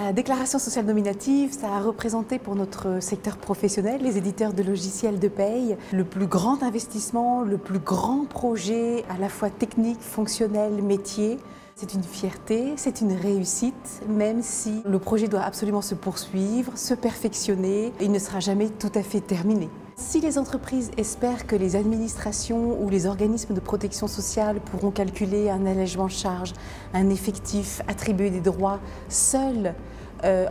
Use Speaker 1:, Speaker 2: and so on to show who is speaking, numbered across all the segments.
Speaker 1: La déclaration sociale nominative, ça a représenté pour notre secteur professionnel, les éditeurs de logiciels de paye, le plus grand investissement, le plus grand projet à la fois technique, fonctionnel, métier. C'est une fierté, c'est une réussite, même si le projet doit absolument se poursuivre, se perfectionner, il ne sera jamais tout à fait terminé. Si les entreprises espèrent que les administrations ou les organismes de protection sociale pourront calculer un allègement de charges, un effectif, attribuer des droits seuls,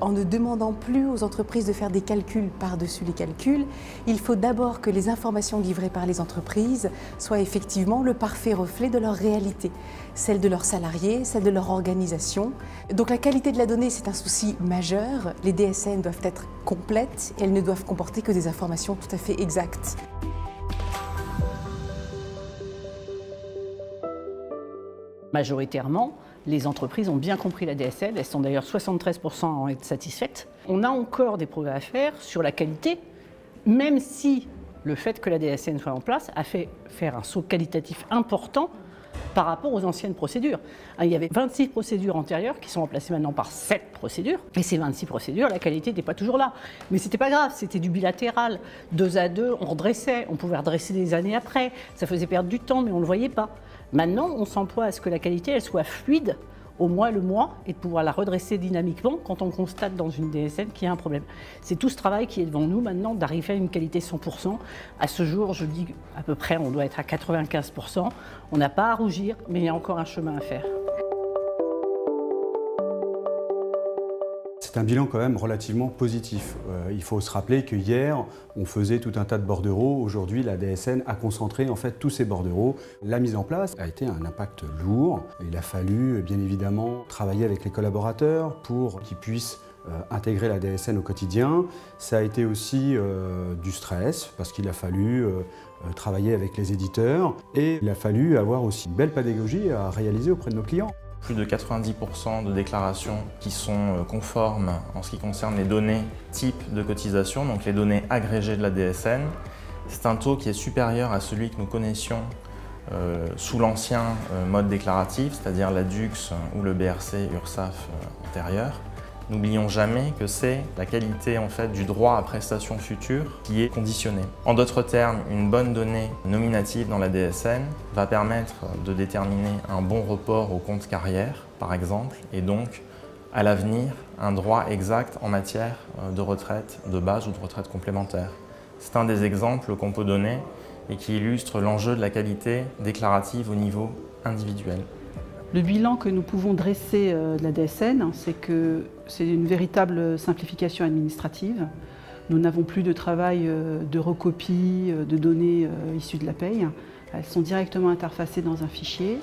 Speaker 1: en ne demandant plus aux entreprises de faire des calculs par-dessus les calculs, il faut d'abord que les informations livrées par les entreprises soient effectivement le parfait reflet de leur réalité, celle de leurs salariés, celle de leur organisation. Donc la qualité de la donnée, c'est un souci majeur. Les DSN doivent être complètes et elles ne doivent comporter que des informations tout à fait exactes.
Speaker 2: Majoritairement, les entreprises ont bien compris la DSN, elles sont d'ailleurs 73% à en être satisfaites. On a encore des progrès à faire sur la qualité, même si le fait que la DSN soit en place a fait faire un saut qualitatif important par rapport aux anciennes procédures. Il y avait 26 procédures antérieures qui sont remplacées maintenant par 7 procédures. Et ces 26 procédures, la qualité n'était pas toujours là. Mais c'était pas grave, c'était du bilatéral. 2 à 2, on redressait, on pouvait redresser des années après. Ça faisait perdre du temps, mais on ne le voyait pas. Maintenant, on s'emploie à ce que la qualité elle soit fluide au mois le mois et de pouvoir la redresser dynamiquement quand on constate dans une DSN qu'il y a un problème. C'est tout ce travail qui est devant nous maintenant d'arriver à une qualité 100%. À ce jour, je dis à peu près, on doit être à 95%. On n'a pas à rougir, mais il y a encore un chemin à faire.
Speaker 3: C'est un bilan quand même relativement positif. Il faut se rappeler que hier, on faisait tout un tas de bordereaux. Aujourd'hui, la DSN a concentré en fait tous ces bordereaux. La mise en place a été un impact lourd. Il a fallu bien évidemment travailler avec les collaborateurs pour qu'ils puissent intégrer la DSN au quotidien. Ça a été aussi du stress parce qu'il a fallu travailler avec les éditeurs et il a fallu avoir aussi une belle pédagogie à réaliser auprès de nos clients.
Speaker 4: Plus de 90% de déclarations qui sont conformes en ce qui concerne les données type de cotisation, donc les données agrégées de la DSN. C'est un taux qui est supérieur à celui que nous connaissions sous l'ancien mode déclaratif, c'est-à-dire la DUX ou le BRC URSSAF antérieur. N'oublions jamais que c'est la qualité en fait, du droit à prestation future qui est conditionnée. En d'autres termes, une bonne donnée nominative dans la DSN va permettre de déterminer un bon report au compte carrière, par exemple, et donc, à l'avenir, un droit exact en matière de retraite de base ou de retraite complémentaire. C'est un des exemples qu'on peut donner et qui illustre l'enjeu de la qualité déclarative au niveau individuel.
Speaker 5: Le bilan que nous pouvons dresser de la DSN, c'est que c'est une véritable simplification administrative. Nous n'avons plus de travail de recopie de données issues de la paye. Elles sont directement interfacées dans un fichier.